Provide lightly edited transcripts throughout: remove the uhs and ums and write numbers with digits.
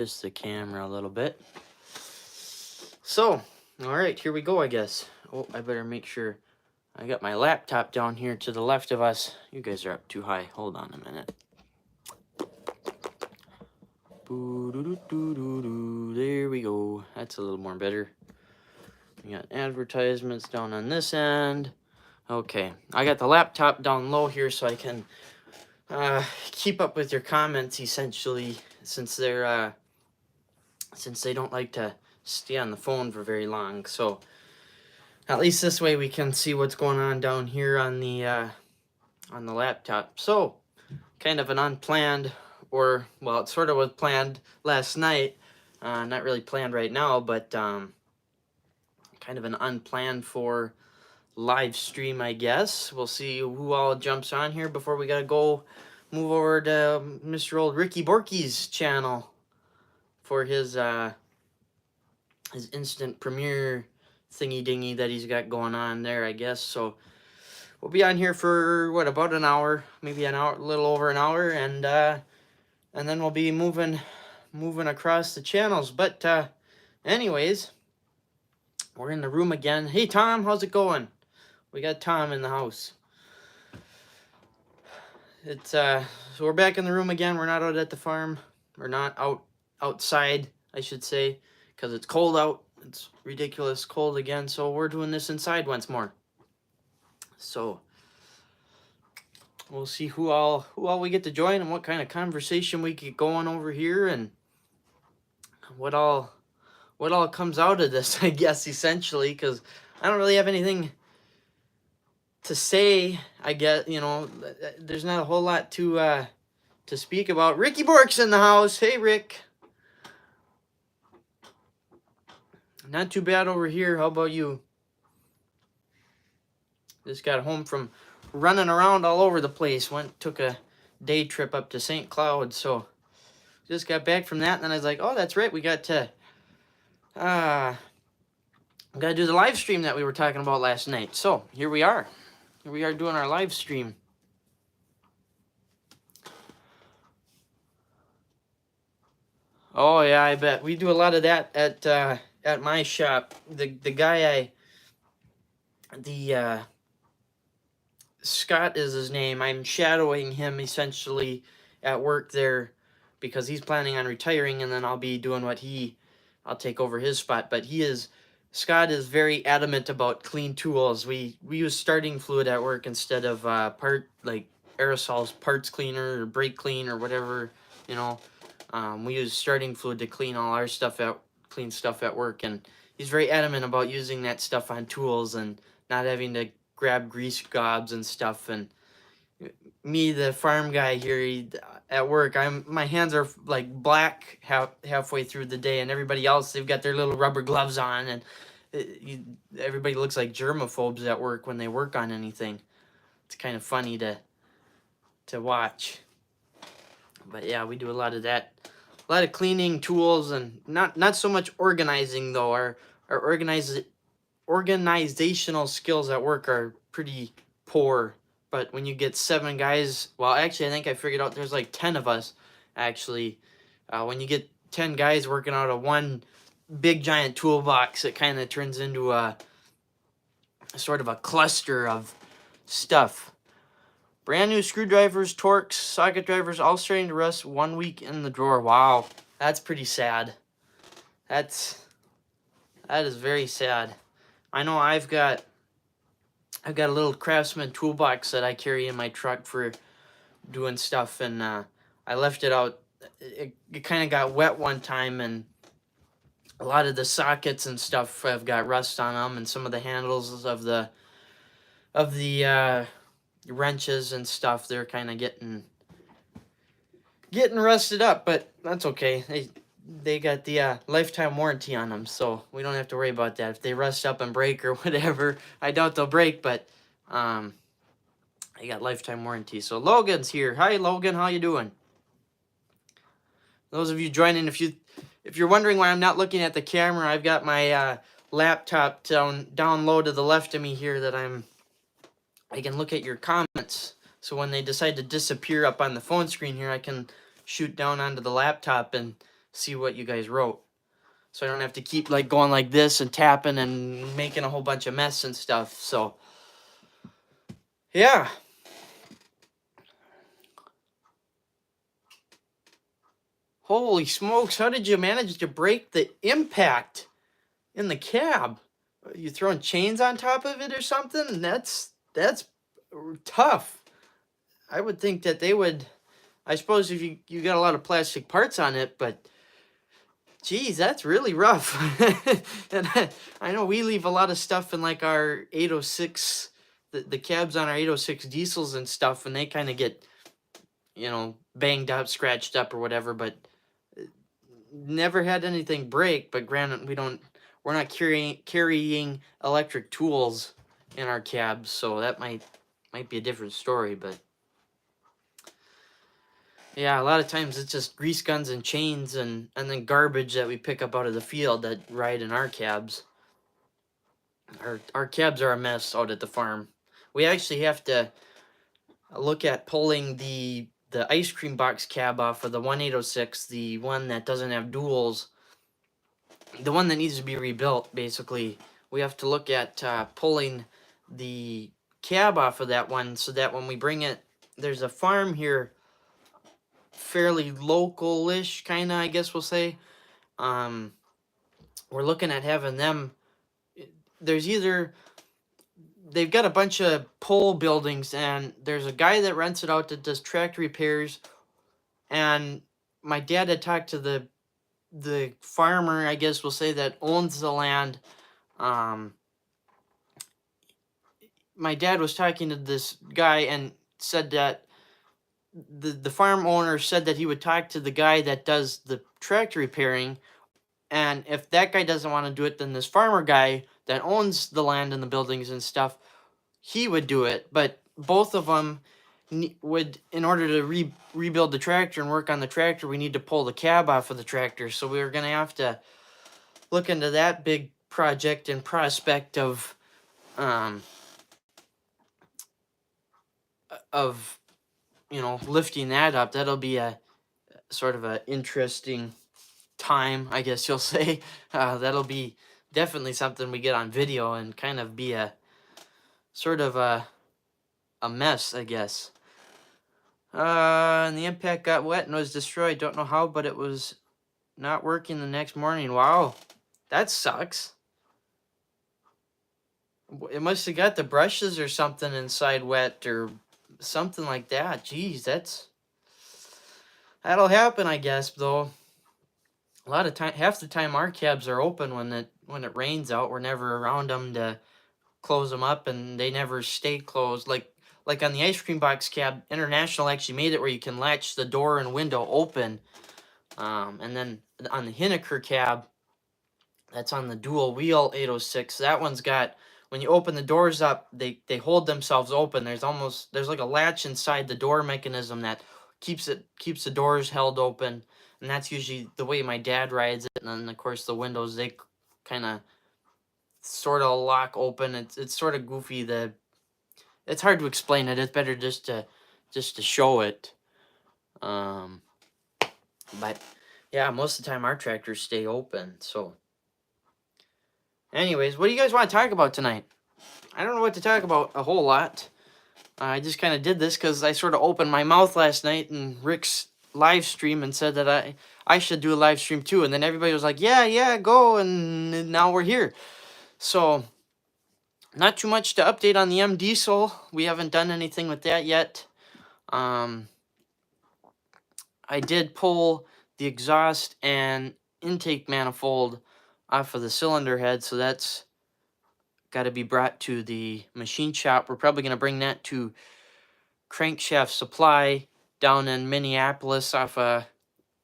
Just the camera a little bit. So, all right, here we go, I guess. Oh, I better make sure I got my laptop down here to the left of us. You guys are up too high. Hold on a minute. There we go. That's a little more better. We got advertisements down on this end. Okay, I got the laptop down low here so I can keep up with your comments essentially, since they don't like to stay on the phone for very long. So at least this way we can see what's going on down here on the laptop. So kind of an unplanned, or well, it sort of was planned last night. Not really planned right now, but kind of an unplanned for live stream, I guess. We'll see who all jumps on here before we gotta go move over to Mr. Old Ricky Borky's channel for his instant premiere thingy dingy that he's got going on there, I guess. So we'll be on here for what, about an hour, maybe an hour, a little over an hour, and then we'll be moving across the channels. But anyways, we're in the room again. Hey Tom, how's it going? We got Tom in the house. It's so we're back in the room again. We're not out at the farm. We're not outside, I should say, because it's cold out. It's ridiculous cold again. So we're doing this inside once more. So we'll see who all we get to join and what kind of conversation we get going over here, and what all comes out of this, I guess, essentially, because I don't really have anything to say. I guess, there's not a whole lot to speak about. Ricky Bork's in the house. Hey Rick. Not too bad over here. How about you? Just got home from running around all over the place. Took a day trip up to St. Cloud, so just got back from that, and then I was like, oh, that's right, we got to do the live stream that we were talking about last night. So here we are doing our live stream. Oh yeah, I bet we do a lot of that at my shop. The guy Scott is his name. I'm shadowing him essentially at work there because he's planning on retiring, and then I'll be doing I'll take over his spot. But Scott is very adamant about clean tools. We use starting fluid at work instead of aerosols, parts cleaner or brake clean or whatever, we use starting fluid to clean all our clean stuff at work, and he's very adamant about using that stuff on tools and not having to grab grease gobs and stuff. And me, the farm guy here at work, my hands are like black halfway through the day, and everybody else, they've got their little rubber gloves on, and everybody looks like germaphobes at work when they work on anything. It's kind of funny to watch. But yeah, we do a lot of that, a lot of cleaning tools, and not so much organizing though. Our organizational skills at work are pretty poor. But when you get 7 guys, well, actually, I think I figured out there's like 10 of us, actually. When you get 10 guys working out of one big giant toolbox, it kind of turns into a sort of a cluster of stuff. Brand new screwdrivers, Torx, socket drivers, all starting to rust 1 week in the drawer. Wow, that's pretty sad. That is very sad. I know I've got a little Craftsman toolbox that I carry in my truck for doing stuff, and I left it out. It kind of got wet one time, and a lot of the sockets and stuff have got rust on them, and some of the handles of the wrenches and stuff, they're kind of getting rusted up, but that's okay. They got the lifetime warranty on them, so we don't have to worry about that. If they rust up and break or whatever, I doubt they'll break, but they got lifetime warranty. So Logan's here. Hi Logan, how you doing? Those of you joining, if you're wondering why I'm not looking at the camera, I've got my laptop down low to the left of me here that I can look at your comments. So when they decide to disappear up on the phone screen here, I can shoot down onto the laptop and see what you guys wrote. So I don't have to keep like going like this and tapping and making a whole bunch of mess and stuff. So yeah. Holy smokes, how did you manage to break the impact in the cab? You throwing chains on top of it or something? That's tough. I would think that they would, I suppose if you got a lot of plastic parts on it, but geez, that's really rough. And I know we leave a lot of stuff in like our 806, the cabs on our 806 diesels and stuff, and they kind of get, banged up, scratched up or whatever, but never had anything break. But granted, we're not carrying electric tools in our cabs, so that might be a different story. But yeah, a lot of times it's just grease guns and chains and then garbage that we pick up out of the field that ride in our cabs. Our cabs are a mess out at the farm. We actually have to look at pulling the ice cream box cab off of the 1806, the one that doesn't have duals, the one that needs to be rebuilt. Basically, we have to look at pulling the cab off of that one so that when we bring it, there's a farm here, fairly local-ish, kind of, I guess we'll say. We're looking at having them. There's either they've got a bunch of pole buildings, and there's a guy that rents it out that does tractor repairs. And my dad had talked to the farmer, I guess we'll say, that owns the land. My dad was talking to this guy and said that the farm owner said that he would talk to the guy that does the tractor repairing, and if that guy doesn't want to do it, then this farmer guy that owns the land and the buildings and stuff, he would do it. But both of them would, in order to rebuild the tractor and work on the tractor, we need to pull the cab off of the tractor. So we were going to have to look into that big project and prospect of lifting that up. That'll be a sort of a interesting time, I guess you'll say. That'll be definitely something we get on video and kind of be a sort of a mess, I guess. And the impact got wet and was destroyed. Don't know how, but it was not working the next morning. Wow, that sucks. It must have got the brushes or something inside wet or something like that. Jeez, that'll happen, I guess, though. A lot of time, half the time our cabs are open when it rains out. We're never around them to close them up, and they never stay closed. Like on the ice cream box cab, International actually made it where you can latch the door and window open. And then on the Hinneker cab, that's on the dual wheel 806. That one's got, when you open the doors up, they hold themselves open. There's like a latch inside the door mechanism that keeps the doors held open, and that's usually the way my dad rides it. And then of course the windows, they kind of sort of lock open. It's sort of goofy. It's hard to explain it. It's better just to show it. But yeah, most of the time our tractors stay open. So anyways, what do you guys want to talk about tonight? I don't know what to talk about a whole lot. I just kind of did this because I sort of opened my mouth last night in Rick's live stream and said that I should do a live stream too. And then everybody was like, yeah, go. And now we're here. So not too much to update on the M Diesel. We haven't done anything with that yet. I did pull the exhaust and intake manifold off of the cylinder head, so that's got to be brought to the machine shop. We're probably going to bring that to Crankshaft Supply down in Minneapolis off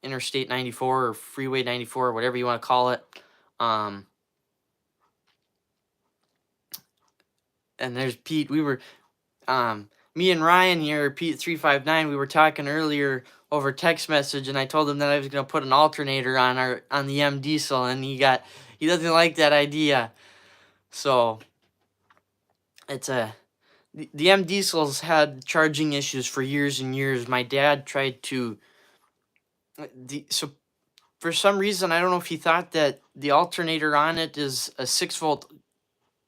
Interstate 94 or Freeway 94 or whatever you want to call it. And there's Pete. We were, me and Ryan here, Pete359, we were talking earlier over text message, and I told him that I was going to put an alternator on the M Diesel, and he doesn't like that idea. So it's the M Diesel's had charging issues for years and years. My dad tried to for some reason, I don't know if he thought that the alternator on it is a 6-volt,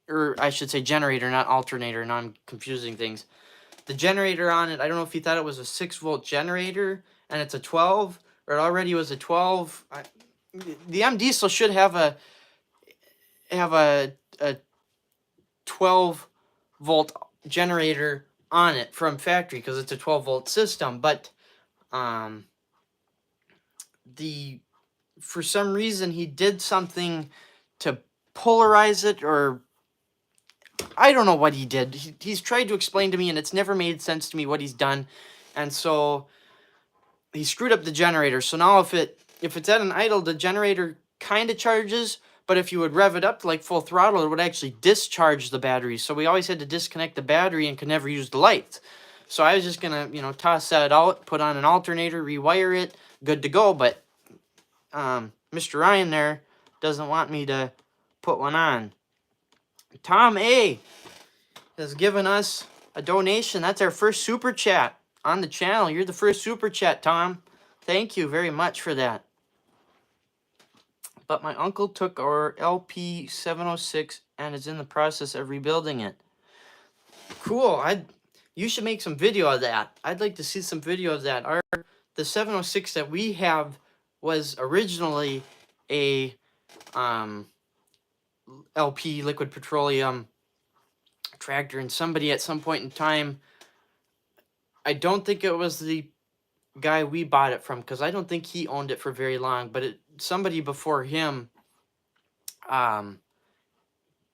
or I should say generator, not alternator. Now I'm confusing things. The generator on it, I don't know if he thought it was a 6-volt generator and it's a 12, or it already was a 12. The M Diesel should have a 12-volt generator on it from factory because it's a 12-volt system, but for some reason he did something to polarize it, or I don't know what he did. He's tried to explain to me and it's never made sense to me what he's done, and so he screwed up the generator. So now if it's at an idle, the generator kind of charges, but if you would rev it up to like full throttle, it would actually discharge the battery. So we always had to disconnect the battery and could never use the lights. So I was just gonna, toss that out, put on an alternator, rewire it, good to go. But Mr. Ryan there doesn't want me to put one on. Tom A has given us a donation. That's our first super chat on the channel. You're the first super chat, Tom. Thank you very much for that. But my uncle took our LP706 and is in the process of rebuilding it. Cool. You should make some video of that. I'd like to see some video of that. The 706 that we have was originally a LP, liquid petroleum tractor, and somebody at some point in time, I don't think it was the guy we bought it from, because I don't think he owned it for very long, but somebody before him,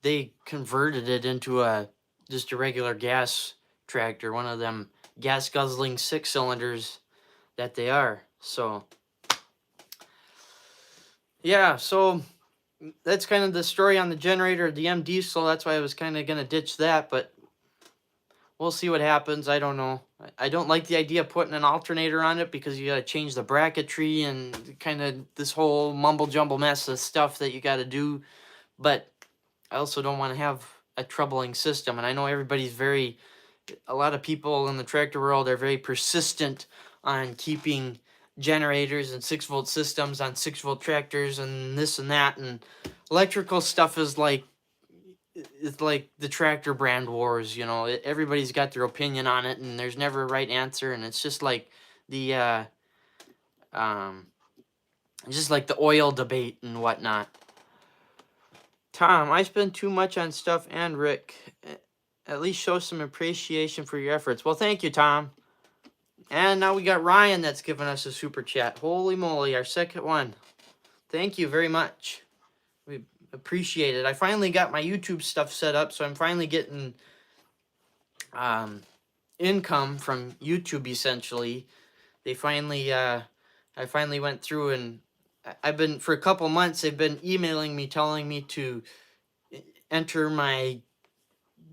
they converted it into just a regular gas tractor, one of them gas guzzling 6-cylinders that they are. So yeah, so that's kind of the story on the generator, the M Diesel. That's why I was kind of gonna ditch that, but we'll see what happens. I don't know. I don't like the idea of putting an alternator on it because you got to change the bracketry and kind of this whole mumble jumble mess of stuff that you got to do. But I also don't want to have a troubling system. And I know a lot of people in the tractor world are very persistent on keeping generators and 6-volt systems on 6-volt tractors and this and that. And electrical stuff is like, it's like the tractor brand wars, everybody's got their opinion on it and there's never a right answer, and it's just like the oil debate and whatnot. Tom, I spend too much on stuff, and Rick, at least show some appreciation for your efforts. Well, thank you, Tom. And now we got Ryan that's given us a super chat. Holy moly, our second one. Thank you very much. We appreciate it. I finally got my YouTube stuff set up, so I'm finally getting income from YouTube, essentially. I finally went through, and for a couple months, they've been emailing me, telling me to enter my,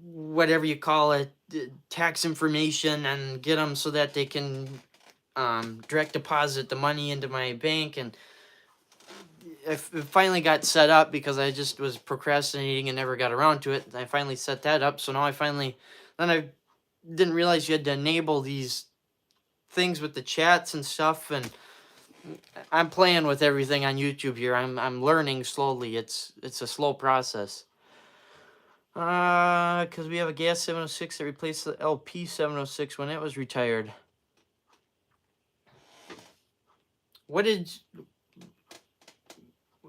whatever you call it, tax information, and get them so that they can direct deposit the money into my bank. And it finally got set up because I just was procrastinating and never got around to it. I finally set that up. So now then I didn't realize you had to enable these things with the chats and stuff. And I'm playing with everything on YouTube here. I'm learning slowly. It's a slow process. Because we have a gas 706 that replaced the LP 706 when it was retired.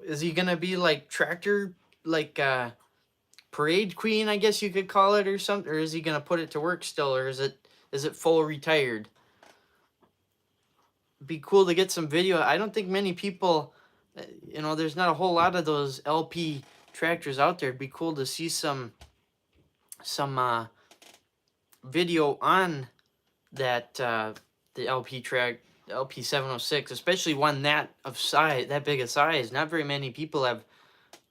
Is he gonna be like tractor, like parade queen, I guess you could call it, or something? Or is he gonna put it to work still, or is it full retired? It'd be cool to get some video. I don't think many people, there's not a whole lot of those LP tractors out there. It'd be cool to see some video on that the LP 706, especially one that big a size. Not very many people have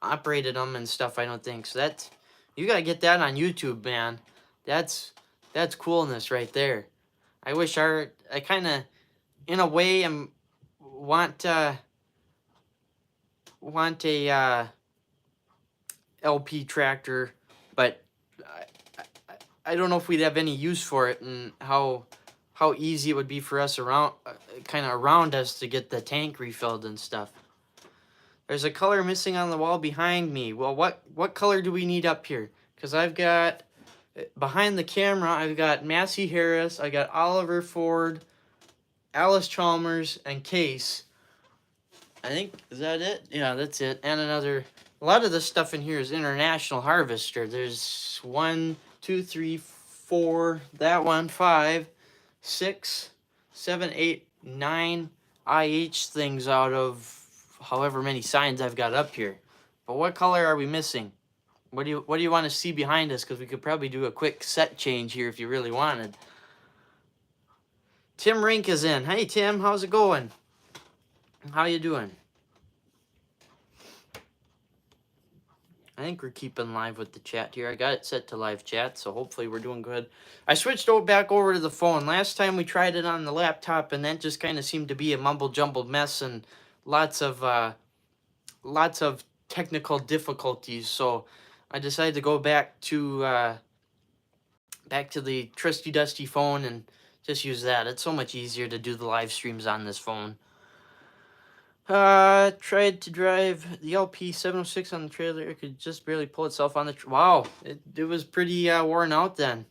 operated them and stuff, I don't think. So you gotta get that on YouTube, man. That's coolness right there. I wish I kind of, in a way, want a LP tractor, but I don't know if we'd have any use for it, and how easy it would be for us around us to get the tank refilled and stuff. There's a color missing on the wall behind me. Well, what color do we need up here? Because I've got, behind the camera, I've got Massey Harris, I got Oliver Ford, Alice Chalmers, and Case. I think, is that it? Yeah, that's it. And another, a lot of this stuff in here is International Harvester. There's 1, 2, 3, 4, that one, 5, 6, 7, 8, 9 IH things out of however many signs I've got up here. But what color are we missing? What do you want to see behind us? Because we could probably do a quick set change here if you really wanted. Tim Rink is in. Hey Tim, how's it going? How you doing? I think we're keeping live with the chat here. I got it set to live chat, so hopefully we're doing good. I switched back over to the phone. Last time we tried it on the laptop, and that just kind of seemed to be a mumble-jumbled mess and lots of technical difficulties. So I decided to go back to the trusty dusty phone and just use that. It's so much easier to do the live streams on this phone. Tried to drive the LP 706 on the trailer. It could just barely pull itself on the wow. It was pretty worn out then.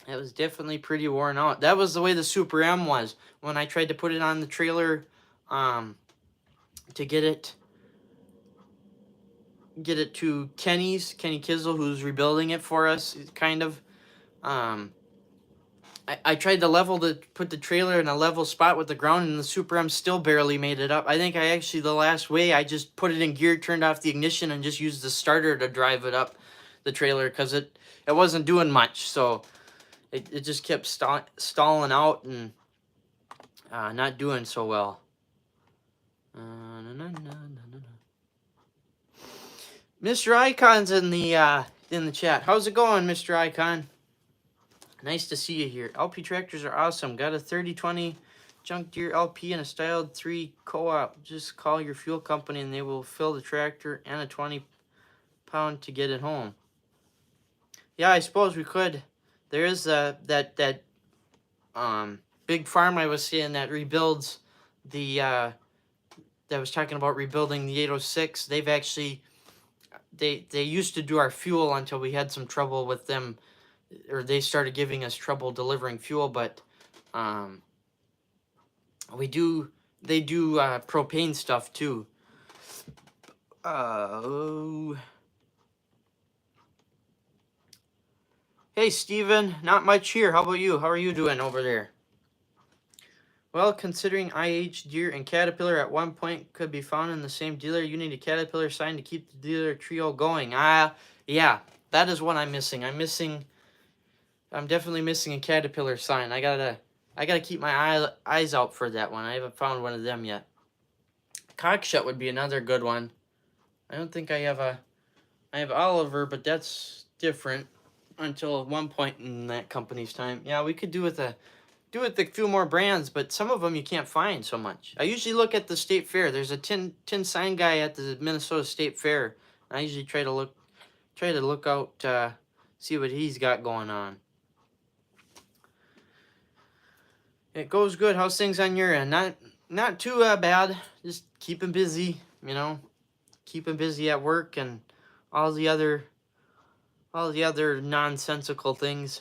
It was definitely pretty worn out. That was the way the Super M was when I tried to put it on the trailer to get it to Kenny Kizel, who's rebuilding it for us, kind of. I tried to put the trailer in a level spot with the ground, and the Super M still barely made it up. I think the last way, I just put it in gear, turned off the ignition, and just used the starter to drive it up the trailer, because it wasn't doing much. So it just kept stalling out and not doing so well. Mr. Icon's in the chat. How's it going, Mr. Icon? Nice to see you here. LP tractors are awesome. Got a 3020 Junk Deere LP and a Styled 3 Co-op. Just call your fuel company and they will fill the tractor and a 20-pound to get it home. Yeah, I suppose we could. There is that big farm I was seeing that rebuilds the that was talking about rebuilding the 806. They've actually they used to do our fuel until we had some trouble with them, or they started giving us trouble delivering fuel, but they do propane stuff too. Hey Steven, not much here. How about you? How are you doing over there? Well, considering IH, Deere, and Caterpillar at one point could be found in the same dealer, you need a Caterpillar sign to keep the dealer trio going. Yeah, that is what I'm missing. I'm definitely missing a Caterpillar sign. I gotta keep my eyes out for that one. I haven't found one of them yet. Cockshut would be another good one. I don't think I have Oliver, but that's different until one point in that company's time. Yeah, we could do with a few more brands, but some of them you can't find so much. I usually look at the state fair. There's a tin sign guy at the Minnesota State Fair. I usually try to look out, see what he's got going on. It goes good. How's things on your end? Not too bad. Just keeping busy, keeping busy at work and all the other nonsensical things.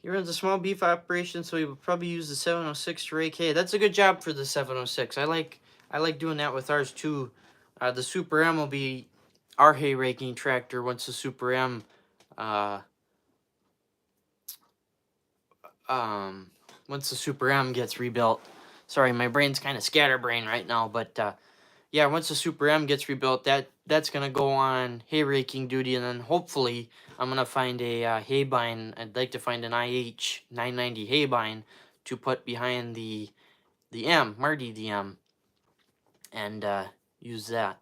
He runs a small beef operation, so he will probably use the 706 to rake hay. That's a good job for the 706. I like doing that with ours too. The Super M will be our hay raking tractor once the Super M gets rebuilt. Sorry, my brain's kind of scatterbrained right now, but yeah, once the Super M gets rebuilt, that's gonna go on hay raking duty, and then hopefully I'm gonna find a hay bine. I'd like to find an IH 990 hay bine to put behind the Marty the M, and use that.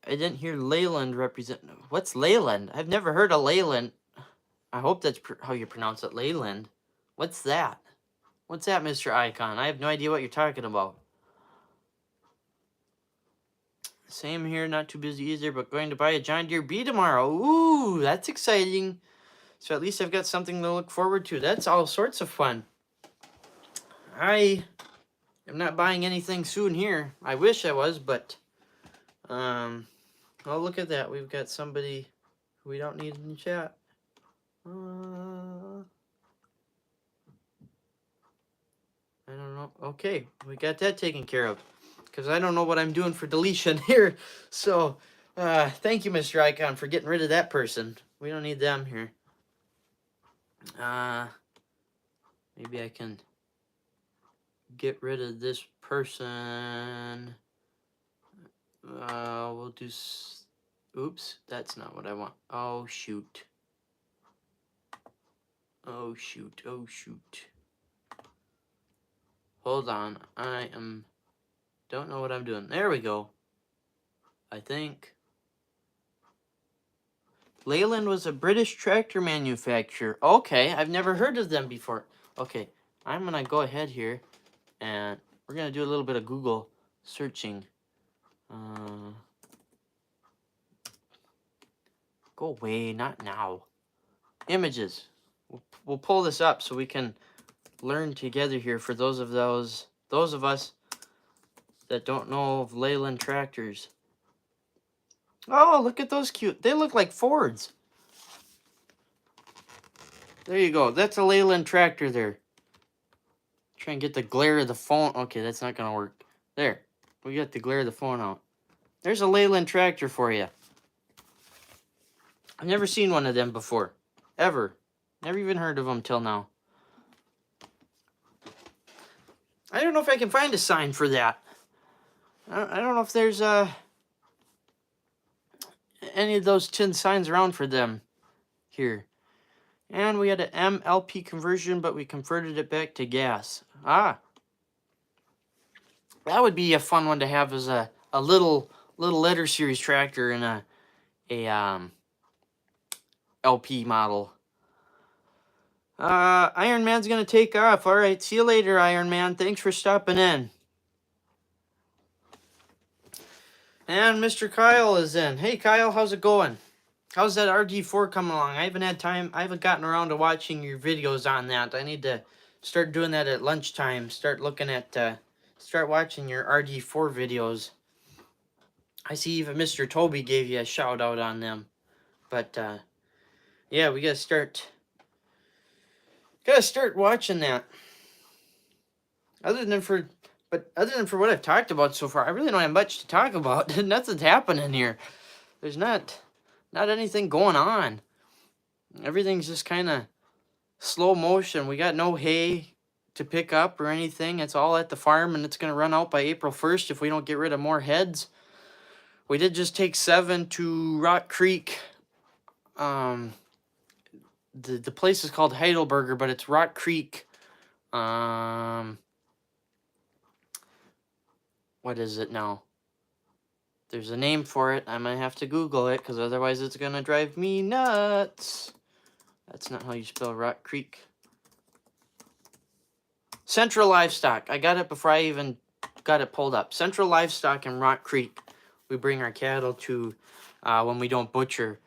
I didn't hear Leyland represent. What's Leyland? I've never heard of Leyland. I hope that's how you pronounce it, Leyland. What's that? What's that, Mr. Icon? I have no idea what you're talking about. Same here, not too busy either, but going to buy a John Deere Bee tomorrow. Ooh, that's exciting. So at least I've got something to look forward to. That's all sorts of fun. I am not buying anything soon here. I wish I was, but oh, look at that. We've got somebody who we don't need in the chat. I don't know. Okay, we got that taken care of. Because I don't know what I'm doing for deletion here. So, thank you, Mr. Icon, for getting rid of that person. We don't need them here. Maybe I can get rid of this person. We'll do... Oops, that's not what I want. Oh, shoot. Oh, shoot. Oh, shoot. Hold on. Don't know what I'm doing. There we go. I think. Leyland was a British tractor manufacturer. Okay, I've never heard of them before. Okay, I'm going to go ahead here, and we're going to do a little bit of Google searching. Go away, not now. Images. We'll pull this up so we can learn together here for those of us that don't know of Leyland tractors. Oh, look at those cute. They look like Fords. There you go. That's a Leyland tractor there. Try and get the glare of the phone. Okay, that's not going to work. There. We got the glare of the phone out. There's a Leyland tractor for you. I've never seen one of them before. Ever. Never even heard of them till now. I don't know if I can find a sign for that. I don't know if there's any of those tin signs around for them here. And we had an MLP conversion, but we converted it back to gas. That would be a fun one to have as a little letter series tractor in a LP model. Iron Man's gonna take off. All right, see you later, Iron Man. Thanks for stopping in. And Mr. Kyle is in. Hey, Kyle, how's it going? How's that RD4 coming along? I haven't had time. I haven't gotten around to watching your videos on that. I need to start doing that at lunchtime. Start watching your RD4 videos. I see even Mr. Toby gave you a shout out on them. But, yeah, we gotta start watching that. Other than for what I've talked about so far, I really don't have much to talk about. Nothing's happening here. There's not anything going on. Everything's just kind of slow motion. We got no hay to pick up or anything. It's all at the farm, and it's going to run out by April 1st if we don't get rid of more heads. We did just take 7 to Rock Creek. The place is called Heidelberger, but it's Rock Creek. What is it now? There's a name for it. I might have to Google it, because otherwise it's going to drive me nuts. That's not how you spell Rock Creek. Central Livestock. I got it before I even got it pulled up. Central Livestock in Rock Creek. We bring our cattle to when we don't butcher.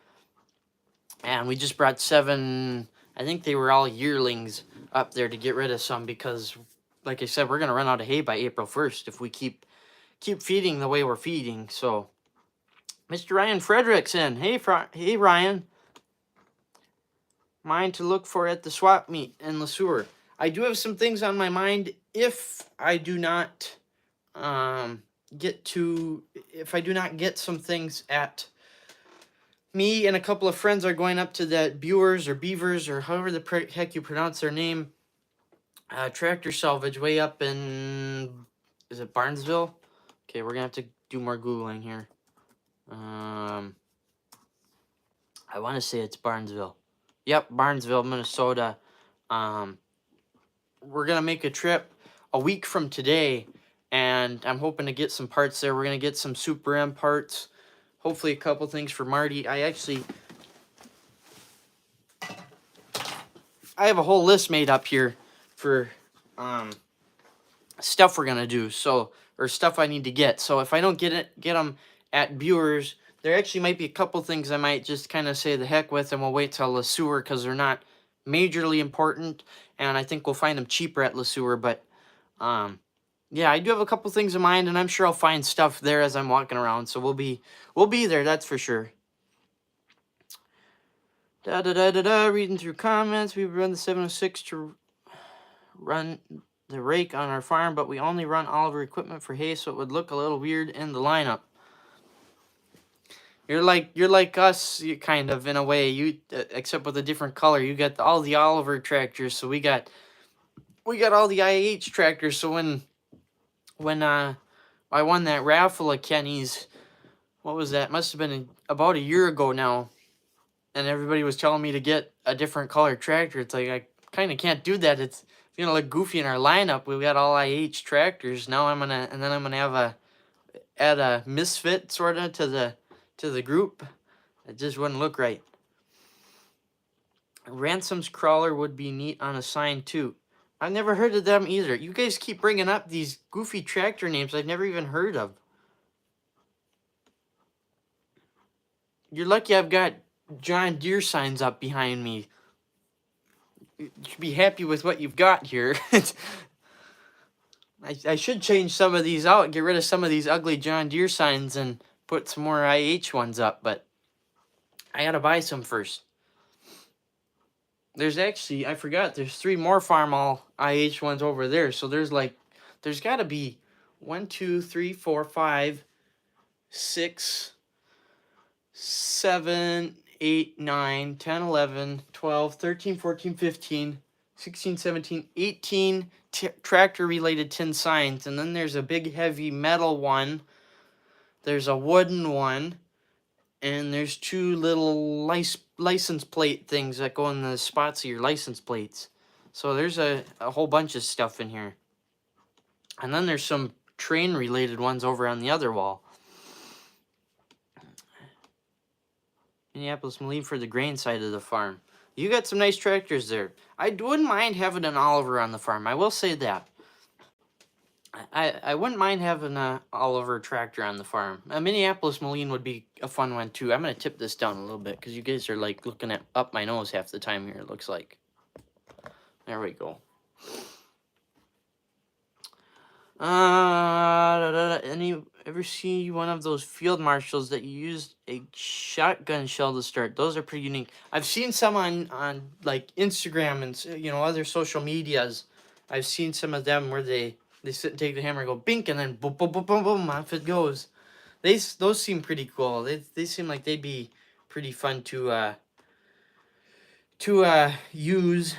And we just brought 7, I think they were all yearlings up there to get rid of some, because, like I said, we're going to run out of hay by April 1st if we keep feeding the way we're feeding. So, Mr. Ryan Frederickson. Hey, Ryan. Mine to look for at the swap meet in Le Sueur. I do have some things on my mind if I do not get some things at... Me and a couple of friends are going up to that Beavers or however the heck you pronounce their name. Tractor salvage way up in... Is it Barnesville? Okay, we're going to have to do more Googling here. I want to say it's Barnesville. Yep, Barnesville, Minnesota. We're going to make a trip a week from today, and I'm hoping to get some parts there. We're going to get some Super M parts. Hopefully a couple things for Marty. I have a whole list made up here for stuff we're going to do. Or stuff I need to get. So if I don't get them at Buers. There actually might be a couple things I might just kind of say the heck with, and we'll wait till Le Sueur because they're not majorly important, and I think we'll find them cheaper at Le Sueur. But yeah, I do have a couple things in mind, and I'm sure I'll find stuff there as I'm walking around. So we'll be there, that's for sure. Reading through comments, we run the 706 to run the rake on our farm, but we only run all of our equipment for hay, so it would look a little weird in the lineup. You're like us, kind of, in a way. You except with a different color. You got all the Oliver tractors, so we got all the IH tractors. So when I won that raffle at Kenny's, what was that? Must have been about a year ago now, and everybody was telling me to get a different color tractor. It's like, I kind of can't do that. It's gonna look goofy in our lineup. We've got all IH tractors. Now I'm gonna have add a misfit sort of to the group. It just wouldn't look right. Ransom's crawler would be neat on a sign too. I've never heard of them either. You guys keep bringing up these goofy tractor names I've never even heard of. You're lucky I've got John Deere signs up behind me. You should be happy with what you've got here. I should change some of these out, get rid of some of these ugly John Deere signs and put some more IH ones up, but I gotta buy some first. There's actually, I forgot, there's 3 more Farmall IH ones over there, so there's gotta be 1, 2, 3, 4, 5, 6, 7, 8, 9, 10, 11, 12, 13, 14, 15, 16, 17, 18 tractor-related tin signs, and then there's a big heavy metal one, there's a wooden one, and there's 2 little license plate things that go in the spots of your license plates. So there's a whole bunch of stuff in here. And then there's some train-related ones over on the other wall. Minneapolis Moline for the grain side of the farm. You got some nice tractors there. I wouldn't mind having an Oliver on the farm. I will say that. I wouldn't mind having an Oliver tractor on the farm. A Minneapolis Moline would be a fun one too. I'm going to tip this down a little bit because you guys are like looking up my nose half the time here, it looks like. There we go. Ever see one of those field marshals that you used a shotgun shell to start? Those are pretty unique. I've seen some on like Instagram and other social medias. I've seen some of them where they sit and take the hammer and go bink and then boom boom boom boom boom, off it goes. Those seem pretty cool. They seem like they'd be pretty fun to use.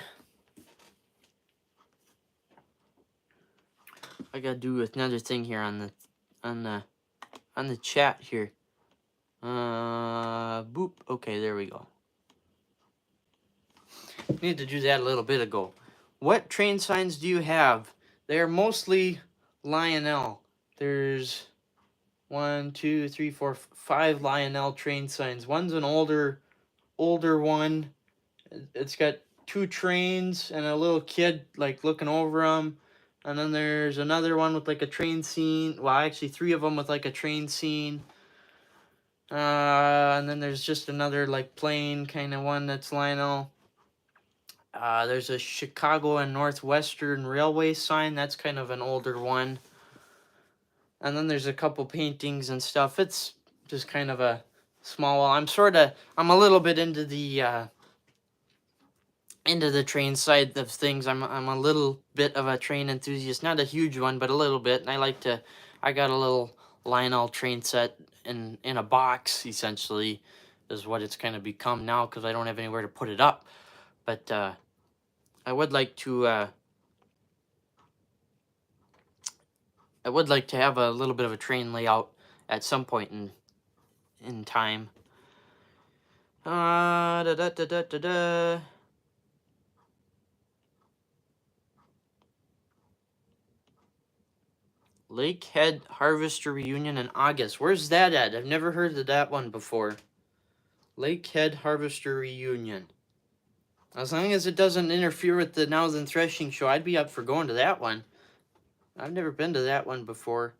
I gotta do another thing here on the chat here. Boop. Okay, there we go. Need to do that a little bit ago. What train signs do you have? They're mostly Lionel. There's 1, 2, 3, 4, 5 Lionel train signs. One's an older one. It's got 2 trains and a little kid like looking over them. And then there's another one with like a train scene. Well, actually 3 of them with like a train scene. And then there's just another like plain kind of one that's Lionel. There's a Chicago and Northwestern Railway sign. That's kind of an older one. And then there's a couple paintings and stuff. It's just kind of a small wall. I'm a little bit into the train side of things. I'm a little bit of a train enthusiast. Not a huge one, but a little bit. And I got a little Lionel train set in a box, essentially, is what it's kind of become now because I don't have anywhere to put it up. But I would like to have a little bit of a train layout at some point in time. Lakehead Harvester Reunion in August. Where's that at? I've never heard of that one before. Lakehead Harvester Reunion. As long as it doesn't interfere with the Northern Threshing Show, I'd be up for going to that one. I've never been to that one before.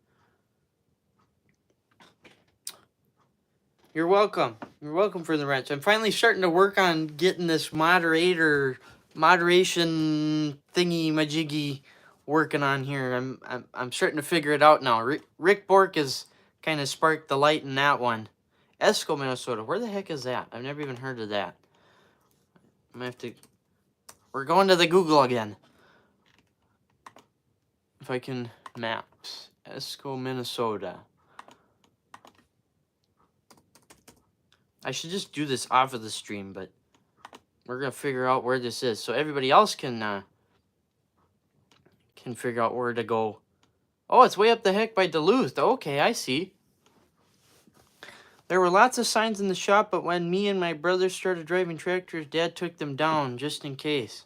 You're welcome. You're welcome for the wrench. I'm finally starting to work on getting this moderation thingy majiggy working on here. I'm starting to figure it out now. Rick Bork has kind of sparked the light in that one. Esco, Minnesota. Where the heck is that? I've never even heard of that. I'm gonna have to. We're going to the Google again. If I can maps. Esco, Minnesota. I should just do this off of the stream, but we're gonna figure out where this is so everybody else can figure out where to go. Oh, it's way up the heck by Duluth. Okay, I see. There were lots of signs in the shop, but when me and my brother started driving tractors, Dad took them down just in case.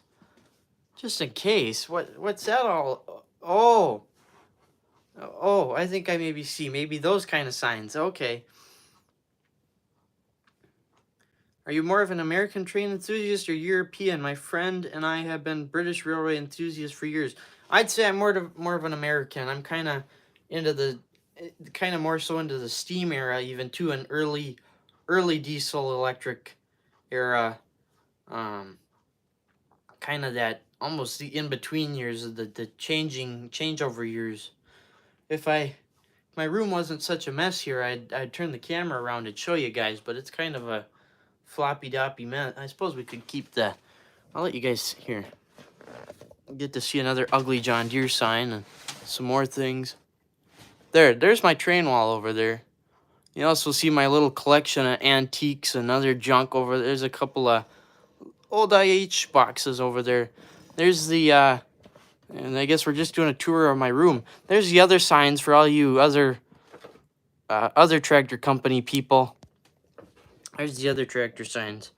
Just in case? What's that all? Oh. Oh, I think I maybe see. Maybe those kind of signs. Okay. Are you more of an American train enthusiast or European? My friend and I have been British railway enthusiasts for years. I'd say I'm more of an American. I'm kind of into the more so into the steam era, even to an early diesel electric era. Kind of that almost the in between years of the changeover years. If my room wasn't such a mess here, I'd turn the camera around and show you guys, but it's kind of a floppy doppy mess. I suppose we could keep the. I'll let you guys here get to see another ugly John Deere sign and some more things. There's my train wall over there. You also see my little collection of antiques and other junk over there. There's a couple of old IH boxes over there. There's the and I guess we're just doing a tour of my room. There's the other signs for all you other tractor company people. There's the other tractor signs,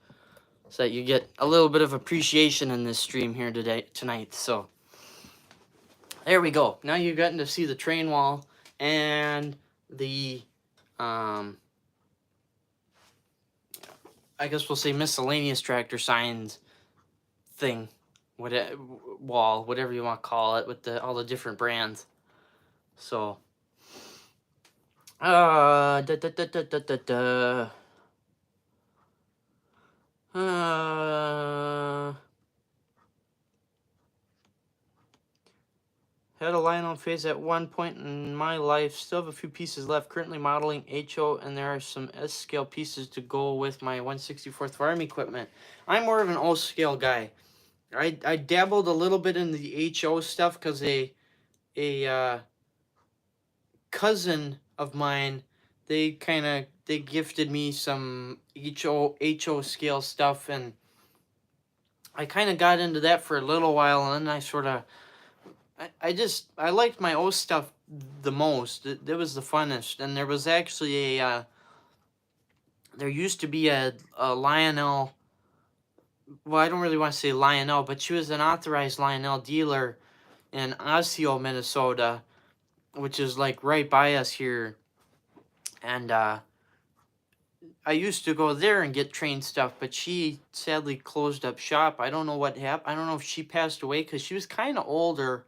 so that you get a little bit of appreciation in this stream here tonight. So there we go. Now you've gotten to see the train wall and the I guess we'll say miscellaneous tractor signs thing, wall, whatever you want to call it, with all the different brands. So had a Lionel phase at one point in my life. Still have a few pieces left. Currently modeling HO, and there are some S-scale pieces to go with my 164th farm equipment. I'm more of an O-scale guy. I dabbled a little bit in the HO stuff because a cousin of mine, they gifted me some HO scale stuff, and I kind of got into that for a little while, and then I sort of I liked my O stuff the most. It was the funnest, and there was actually there used to be a Lionel. Well, I don't really want to say Lionel, but she was an authorized Lionel dealer in Osseo, Minnesota, which is like right by us here. And I used to go there and get train stuff, but she sadly closed up shop. I don't know what happened. I don't know if she passed away because she was kind of older.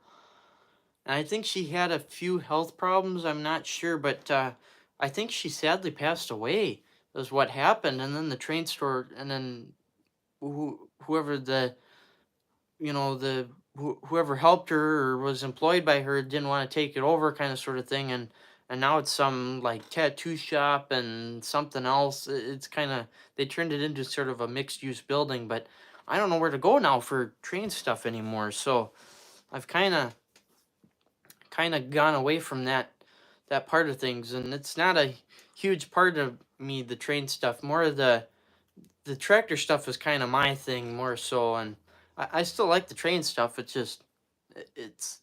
And I think she had a few health problems. I'm not sure, but I think she sadly passed away. Is what happened. And then the train store, and then whoever whoever helped her or was employed by her didn't want to take it over, kind of sort of thing. And now it's some like tattoo shop and something else. It's kind of, they turned it into sort of a mixed use building, but I don't know where to go now for train stuff anymore. So I've kind of gone away from that part of things, and it's not a huge part of me, the train stuff. More of the tractor stuff is kind of my thing more so, and I still like the train stuff. It's just it's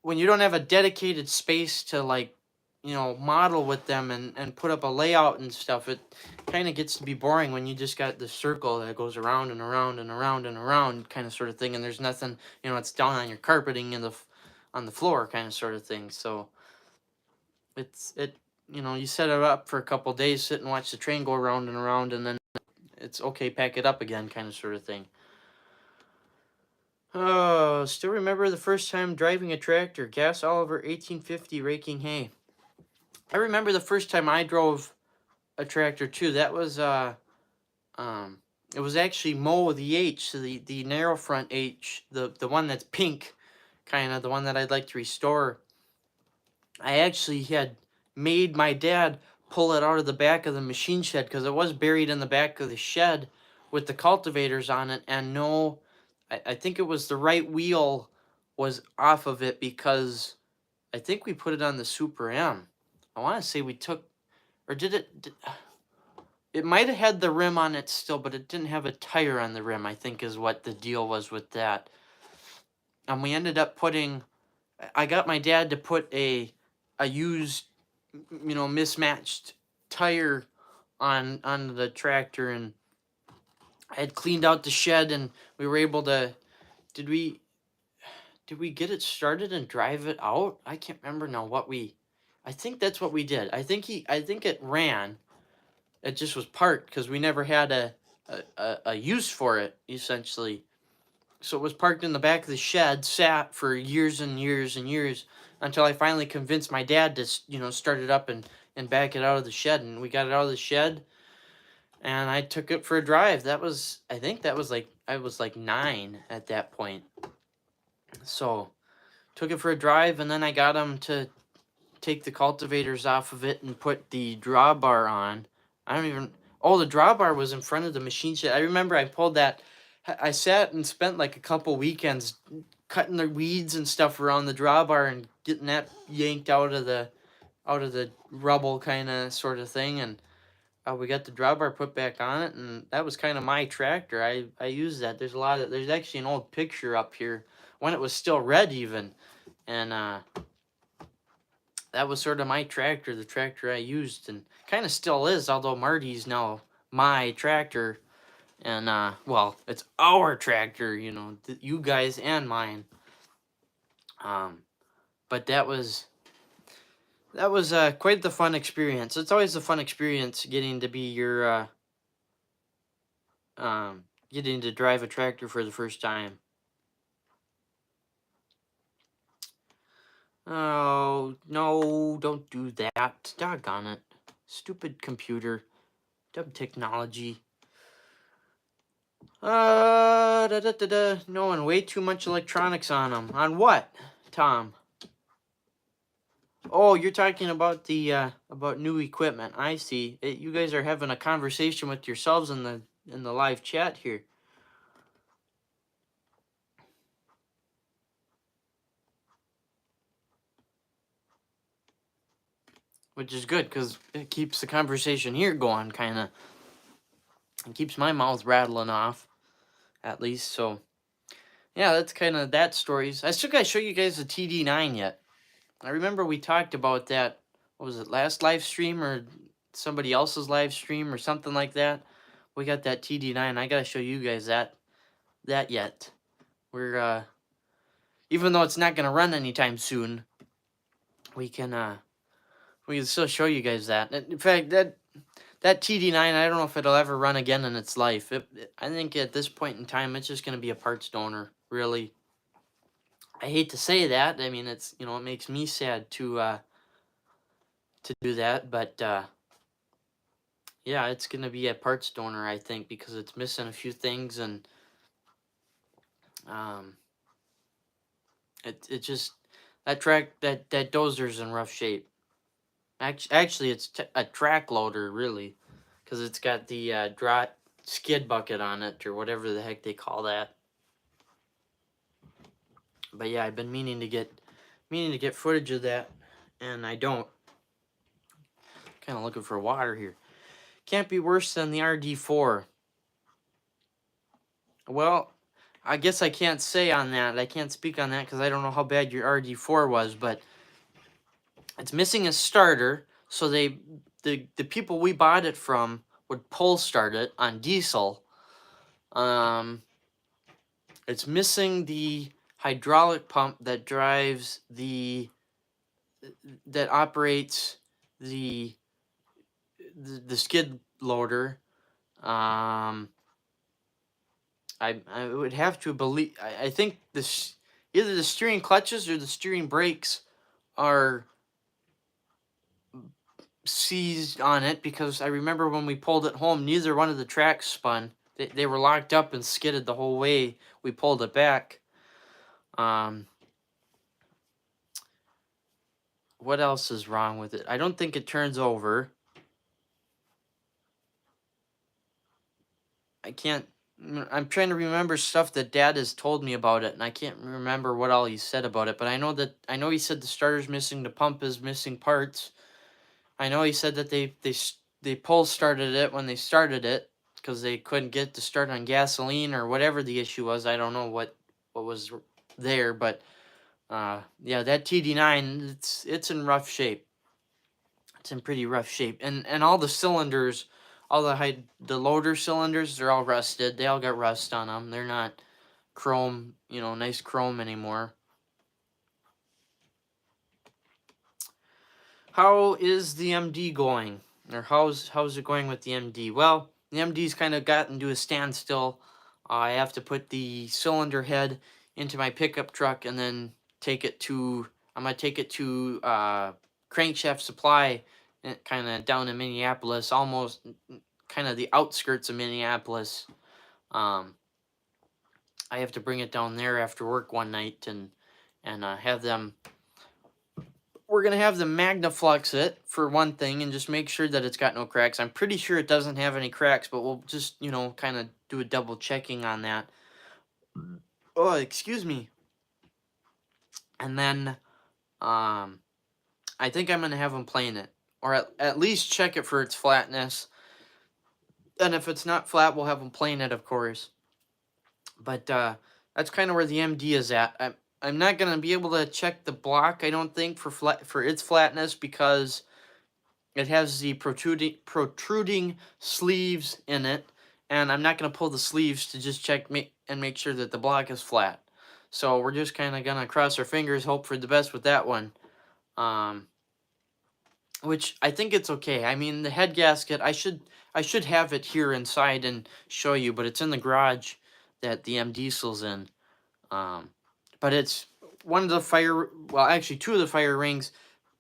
when you don't have a dedicated space to like model with them and put up a layout and stuff, it kind of gets to be boring when you just got the circle that goes around and around and around and around kind of sort of thing, and there's nothing, it's down on your carpeting and on the floor kind of sort of thing. So you set it up for a couple days, sit and watch the train go around and around, and then it's okay, pack it up again kind of sort of thing. Oh, still remember the first time driving a tractor, Gas Oliver 1850 raking hay. I remember the first time I drove a tractor too. That was it was actually Mow the H, so the narrow front H, the one that's pink, kind of the one that I'd like to restore. I actually had made my dad pull it out of the back of the machine shed because it was buried in the back of the shed with the cultivators on it, and no, I think it was the right wheel was off of it because I think we put it on the Super M. I want to say we took, or did it? It might have had the rim on it still, but it didn't have a tire on the rim, I think is what the deal was with that. And we ended up putting, I got my dad to put a used, mismatched tire on the tractor, and I had cleaned out the shed, and we were able to, did we get it started and drive it out? I can't remember now I think that's what we did. I think it ran. It just was parked because we never had a use for it, essentially. So it was parked in the back of the shed, sat for years and years and years until I finally convinced my dad to, start it up and back it out of the shed. And we got it out of the shed, and I took it for a drive. I think that was I was like 9 at that point. So took it for a drive, and then I got him to take the cultivators off of it and put the drawbar on. The drawbar was in front of the machine shed. I remember I pulled that. I sat and spent like a couple weekends cutting the weeds and stuff around the drawbar and getting that yanked out of the rubble kind of sort of thing. And we got the drawbar put back on it, and that was kind of my tractor. I used that. There's actually an old picture up here when it was still red even, and that was sort of my tractor, the tractor I used, and kind of still is, although Marty's now my tractor. And, it's our tractor, you guys and mine. But that was quite the fun experience. It's always a fun experience getting to be getting to drive a tractor for the first time. Oh, no, don't do that. Doggone it. Stupid computer. Dumb technology. No, and way too much electronics on them. On what, Tom? Oh, you're talking about the about new equipment. I see. You guys are having a conversation with yourselves in the live chat here. Which is good, because it keeps the conversation here going, kind of. It keeps my mouth rattling off, at least. So, yeah, that's kind of that stories. I still got to show you guys the TD9 yet. I remember we talked about that, what was it, last live stream or somebody else's live stream or something like that. We got that TD9. I got to show you guys that yet. We're, even though it's not going to run anytime soon, we can still show you guys that. In fact, that TD9, I don't know if it'll ever run again in its life. I think at this point in time, it's just going to be a parts donor, really. I hate to say that. I mean, it's, it makes me sad to do that, but yeah, it's going to be a parts donor, I think, because it's missing a few things, and it just, that dozer's in rough shape. Actually, it's a track loader, really, because it's got the skid bucket on it, or whatever the heck they call that. But yeah, I've been meaning to get footage of that, and I don't. Kind of looking for water here. Can't be worse than the RD4. Well, I guess I can't say on that. I can't speak on that because I don't know how bad your RD4 was, but it's missing a starter. So the people we bought it from would pull start it on diesel. It's missing the hydraulic pump that drives that operates the skid loader. I would have to believe. I think either the steering clutches or the steering brakes are seized on it because I remember when we pulled it home, neither one of the tracks spun. They were locked up and skidded the whole way we pulled it back. What else is wrong with it? I don't think it turns over. I'm trying to remember stuff that Dad has told me about it, and I can't remember what all he said about it, but I know he said the starter's missing, the pump is missing parts. I know he said that they pull started it when they started it because they couldn't get to start on gasoline or whatever the issue was. I don't know what was there, but yeah, that TD9, it's in rough shape. It's in pretty rough shape, and all the cylinders, all the loader cylinders, they're all rusted. They all got rust on them. They're not chrome, nice chrome anymore. How is the MD going? Or how's it going with the MD? Well, the MD's kind of gotten to a standstill. I have to put the cylinder head into my pickup truck and then I'm going to take it to Crankshaft Supply, kind of down in Minneapolis, almost kind of the outskirts of Minneapolis. I have to bring it down there after work one night and have them. We're going to have them Magnaflux it for one thing and just make sure that it's got no cracks. I'm pretty sure it doesn't have any cracks, but we'll just, kind of do a double checking on that. Oh, excuse me. And then I think I'm going to have them plane it, or at least check it for its flatness. And if it's not flat, we'll have them plane it, of course. But that's kind of where the MD is at. I'm not going to be able to check the block, I don't think, for its flatness because it has the protruding sleeves in it, and I'm not going to pull the sleeves to just check and make sure that the block is flat. So we're just kind of going to cross our fingers, hope for the best with that one. Which I think it's okay. I mean, the head gasket, I should have it here inside and show you, but it's in the garage that the M Diesel's in. But it's one of the actually two of the fire rings,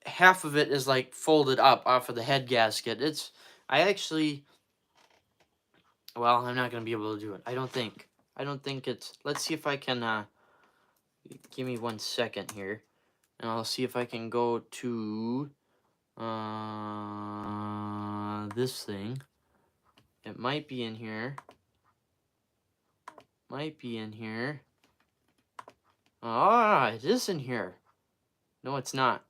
half of it is like folded up off of the head gasket. I'm not going to be able to do it. I don't think it's, let's see if I can, give me 1 second here, and I'll see if I can go to, this thing. It might be in here. Ah, it is in here. No, it's not.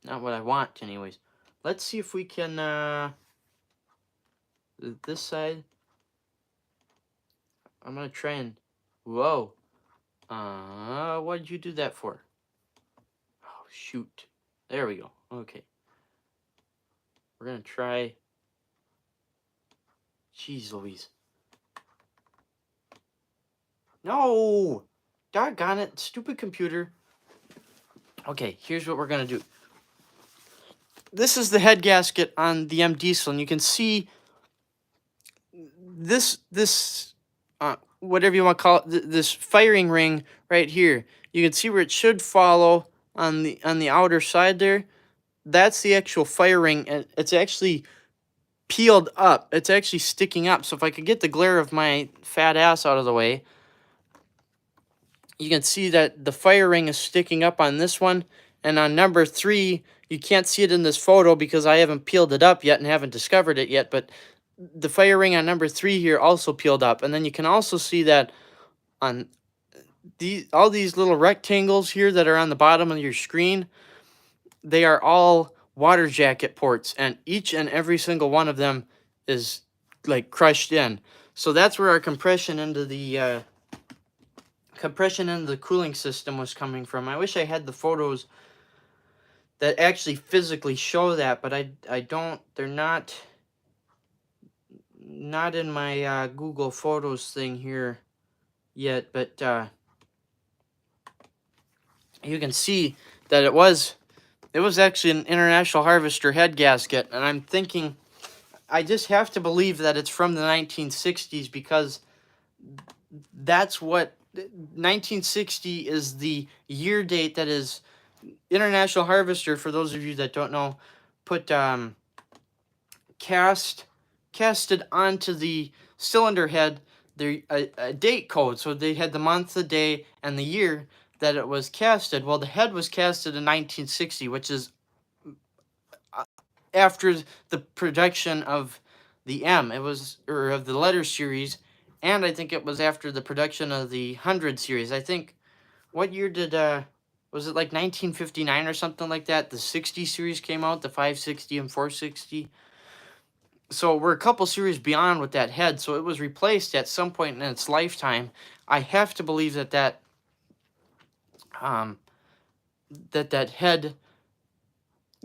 Not what I want, anyways. Let's see if we can, this side. I'm gonna try and, whoa. What did you do that for? Oh, shoot. There we go. Okay. We're gonna try. Jeez Louise. No! Doggone it, stupid computer. Okay, here's what we're gonna do. This is the head gasket on the M Diesel, and you can see this whatever you want to call it, this firing ring right here. You can see where it should follow on the outer side there. That's the actual fire ring, and it's actually peeled up. It's actually sticking up. So if I could get the glare of my fat ass out of the way, you can see that the fire ring is sticking up on this one, and on number 3, you can't see it in this photo because I haven't peeled it up yet and haven't discovered it yet, but the fire ring on number 3 here also peeled up. And then you can also see that on all these little rectangles here that are on the bottom of your screen, they are all water jacket ports, and each and every single one of them is like crushed in. So that's where our compression into the cooling system was coming from. I wish I had the photos that actually physically show that, but I don't. They're not in my Google Photos thing here yet, but you can see that it was actually an International Harvester head gasket, and I'm thinking, I just have to believe that it's from the 1960s because that's what 1960 is the year date that is International Harvester. For those of you that don't know, put casted onto the cylinder head a date code. So they had the month, the day, and the year that it was casted. Well, the head was casted in 1960, which is after the production of the M. It was, or of the letter series, and I think it was after the production of the 100 series. I think, what year did, was it like 1959 or something like that? The 60 series came out, the 560 and 460. So we're a couple series beyond with that head, so it was replaced at some point in its lifetime. I have to believe that that head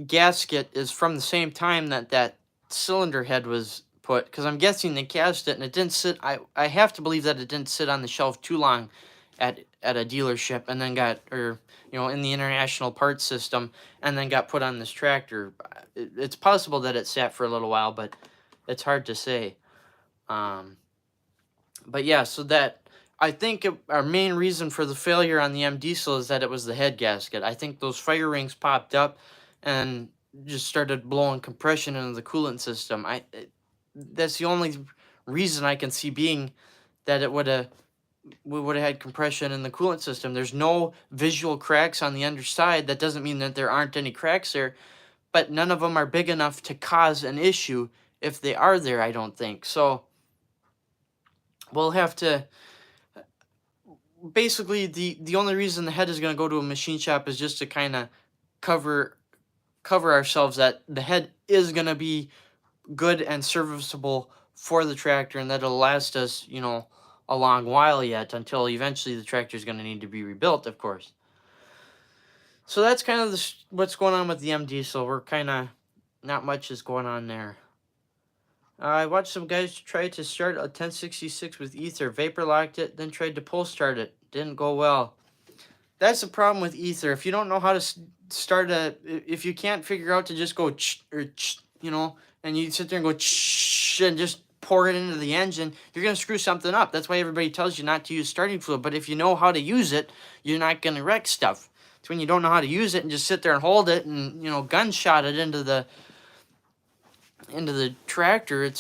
gasket is from the same time that cylinder head was put, because I'm guessing they cast it and it didn't sit. I have to believe that it didn't sit on the shelf too long at a dealership and then got, or in the international parts system, and then got put on this tractor. It's possible that it sat for a little while, but it's hard to say. But yeah, so that, I think our main reason for the failure on the M diesel is that it was the head gasket. I think those fire rings popped up and just started blowing compression into the coolant system. That's the only reason I can see being that we would have had compression in the coolant system. There's no visual cracks on the underside. That doesn't mean that there aren't any cracks there, but none of them are big enough to cause an issue if they are there, I don't think. So we'll have to, basically, the only reason the head is going to go to a machine shop is just to kind of cover ourselves that the head is going to be good and serviceable for the tractor, and that it'll last us, a long while yet, until eventually the tractor is going to need to be rebuilt, of course. So that's kind of what's going on with the M diesel. We're kind of, not much is going on there. I watched some guys try to start a 1066 with ether, vapor locked it, then tried to pull start it. Didn't go well. That's the problem with ether. If you don't know how to start if you can't figure out to just go and you sit there and go and just pour it into the engine, you're going to screw something up. That's why everybody tells you not to use starting fluid. But if you know how to use it, you're not going to wreck stuff. It's when you don't know how to use it and just sit there and hold it and, gunshot it into the tractor,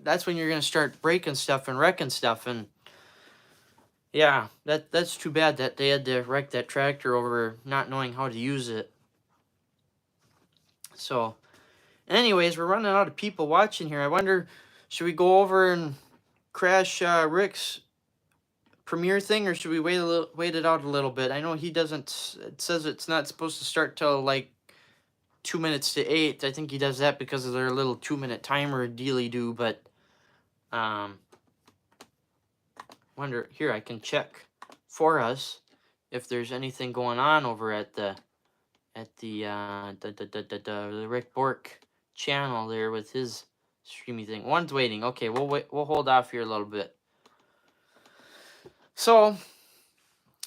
that's when you're going to start breaking stuff and wrecking stuff. And yeah, that's too bad that they had to wreck that tractor over not knowing how to use it. So anyways, we're running out of people watching here. I wonder, should we go over and crash Rick's premiere thing, or should we wait it out a little bit? I know he doesn't, it says it's not supposed to start till like 2 minutes to 8. I think he does that because of their little 2-minute timer dealy-do, but wonder, here, I can check for us if there's anything going on over at the Rick Bork channel there with his streamy thing. One's waiting. Okay, we'll hold off here a little bit. So,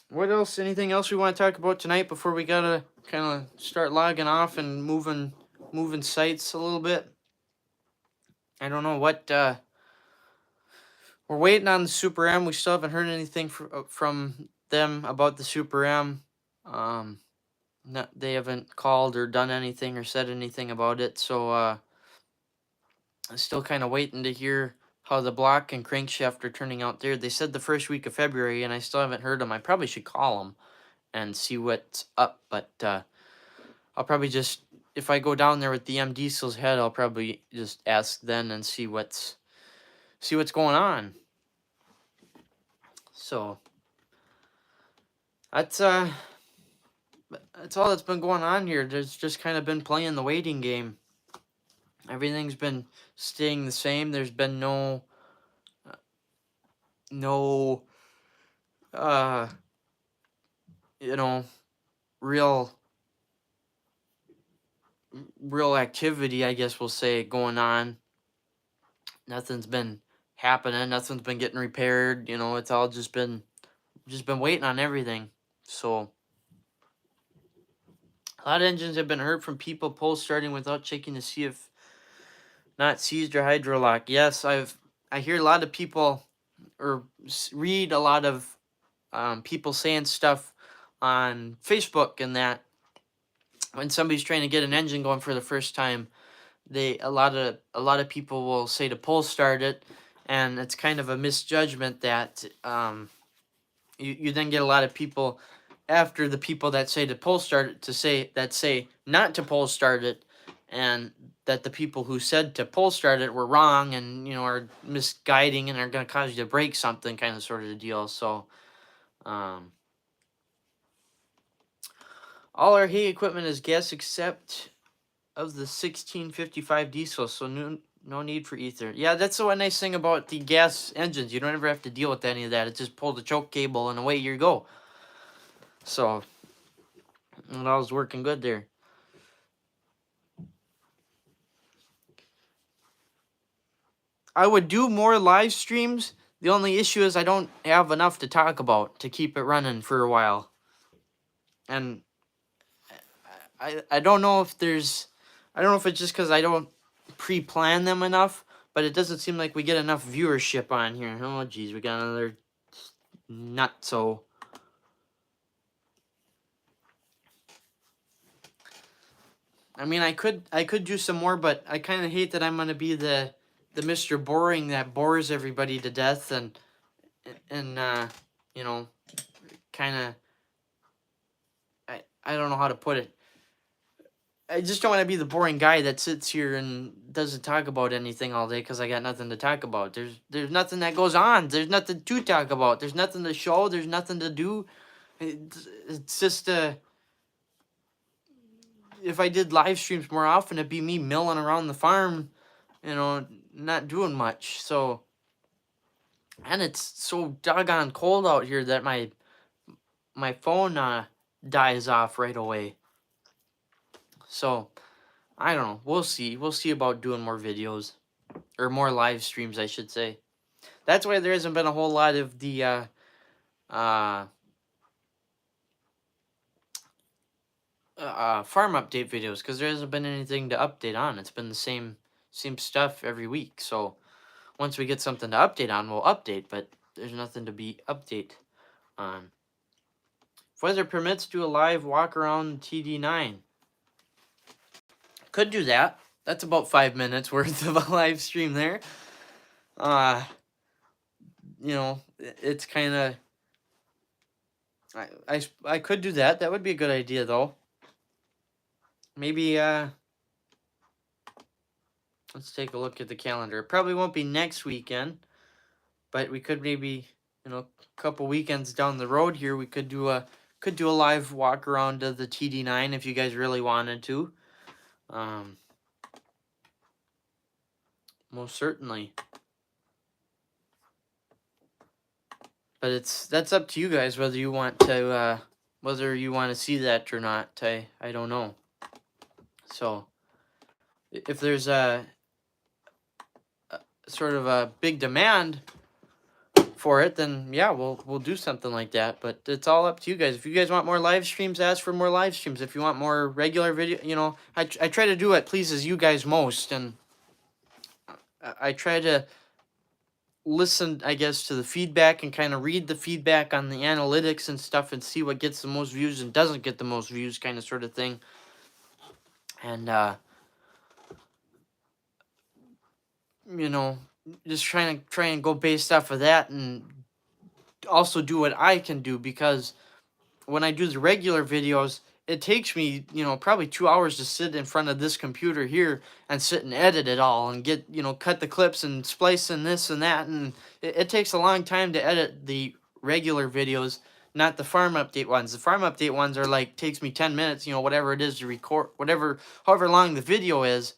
what else? Anything else we want to talk about tonight before we gotta kind of start logging off and moving sites a little bit? I don't know what. We're waiting on the Super M. We still haven't heard anything from them about the Super M. They haven't called or done anything or said anything about it. So I'm still kind of waiting to hear how the block and crankshaft are turning out there. They said the first week of February, and I still haven't heard them. I probably should call them and see what's up, but I'll probably just, if I go down there with the M Diesel's head, I'll probably just ask then and see what's going on. So that's all that's been going on here. There's just kind of been playing the waiting game. Everything's been staying the same. There's been no real activity, I guess we'll say, going on. Nothing's been happening. Nothing's been getting repaired. It's all just been waiting on everything. So a lot of engines have been heard from people pull starting without checking to see if not seized or hydrolock. Yes, I hear a lot of people, or read a lot of people saying stuff on Facebook, and that when somebody's trying to get an engine going for the first time, a lot of people will say to pull start it, and it's kind of a misjudgment that you then get a lot of people after the people that say to pull start it say not to pull start it, and that the people who said to pull start it were wrong and are misguiding and are going to cause you to break something, kind of sort of deal. So all our hay equipment is gas except of the 1655 diesel, so no need for ether. Yeah, that's the one nice thing about the gas engines. You don't ever have to deal with any of that. It just pull the choke cable and away you go. So it all's working good there. I would do more live streams. The only issue is I don't have enough to talk about to keep it running for a while. And I don't know if there's... I don't know if it's just because I don't pre-plan them enough, but it doesn't seem like we get enough viewership on here. Oh, geez, we got another nutso. I mean, I could do some more, but I kind of hate that I'm gonna be the Mr. Boring that bores everybody to death and you know, kind of... I don't know how to put it. I just don't want to be the boring guy that sits here and doesn't talk about anything all day because I got nothing to talk about. There's nothing that goes on. There's nothing to talk about. There's nothing to show. There's nothing to do. It's just if I did live streams more often, it'd be me milling around the farm, not doing much. So, and it's so doggone cold out here that my phone dies off right away. So, I don't know. We'll see. We'll see about doing more videos. Or more live streams, I should say. That's why there hasn't been a whole lot of the farm update videos, because there hasn't been anything to update on. It's been the same stuff every week. So once we get something to update on, we'll update, but there's nothing to be update on. If weather permits, do a live walk around TD9. Could do that. That's about 5 minutes worth of a live stream there. It's kind of... I could do that. That would be a good idea, though. Maybe, let's take a look at the calendar. It probably won't be next weekend, but we could maybe, a couple weekends down the road here, we could do a live walk around of the TD9 if you guys really wanted to. Most certainly. But that's up to you guys whether you want to see that or not. I don't know. So if there's a sort of a big demand for it, then yeah, we'll do something like that. But it's all up to you guys. If you guys want more live streams, ask for more live streams. If you want more regular video, I try to do what pleases you guys most, and I try to listen, I guess, to the feedback and kind of read the feedback on the analytics and stuff and see what gets the most views and doesn't get the most views, kind of sort of thing. And just try and go based off of that, and also do what I can do, because when I do the regular videos, it takes me, probably 2 hours to sit in front of this computer here and sit and edit it all and get, cut the clips and splice in this and that. And it takes a long time to edit the regular videos, not the farm update ones. The farm update ones are like, takes me 10 minutes, whatever it is to record, however long the video is.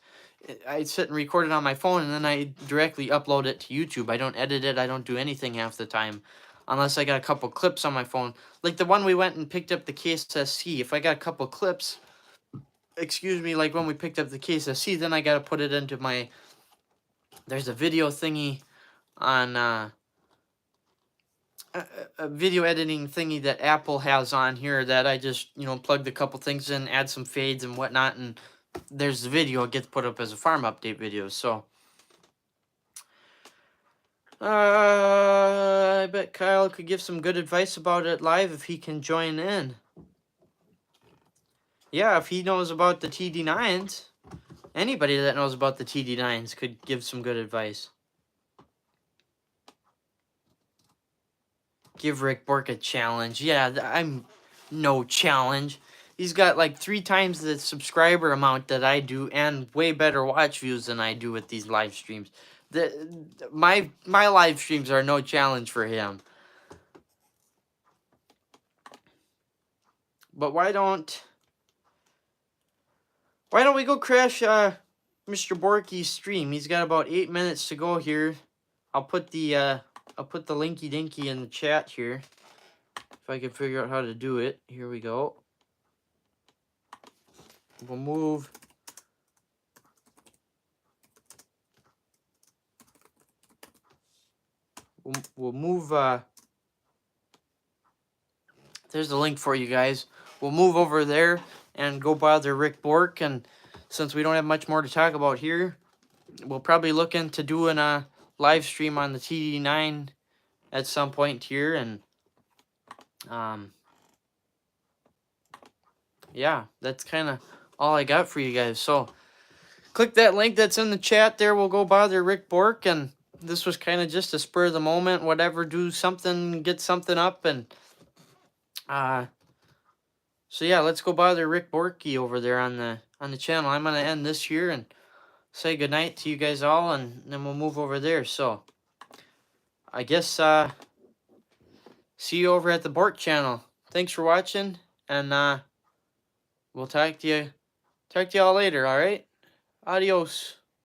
I sit and record it on my phone, and then I directly upload it to YouTube. I don't edit it. I don't do anything half the time, unless I got a couple clips on my phone. Like the one we went and picked up the Case SC. If I got a couple clips, like when we picked up the Case SC, then I got to put it into my... There's a video thingy on... a video editing thingy that Apple has on here that I just, plug the couple things in, add some fades and whatnot, and there's the video. It gets put up as a farm update video, so... I bet Kyle could give some good advice about it live if he can join in. Yeah, if he knows about the TD9s. Anybody that knows about the TD9s could give some good advice. Give Rick Bork a challenge. Yeah, I'm no challenge. He's got like 3 times the subscriber amount that I do and way better watch views than I do with these live streams. My live streams are no challenge for him. But why don't we go crash Mr. Borky's stream? He's got about 8 minutes to go here. I'll put the linky dinky in the chat here. If I can figure out how to do it. Here we go. We'll move. We'll move. There's the link for you guys. We'll move over there and go bother Rick Bork. And since we don't have much more to talk about here, we'll probably look into doing a live stream on the TD9 at some point here. And yeah, that's kind of all I got for you guys. So click that link that's in the chat there. We'll go bother Rick Bork. And this was kind of just a spur of the moment, whatever, do something, get something up. And so yeah, let's go bother Rick Borky over there on the channel. I'm gonna end this here and say goodnight to you guys all, and then we'll move over there. So I guess see you over at the Bork channel. Thanks for watching, and we'll talk to you all later. All right, adios.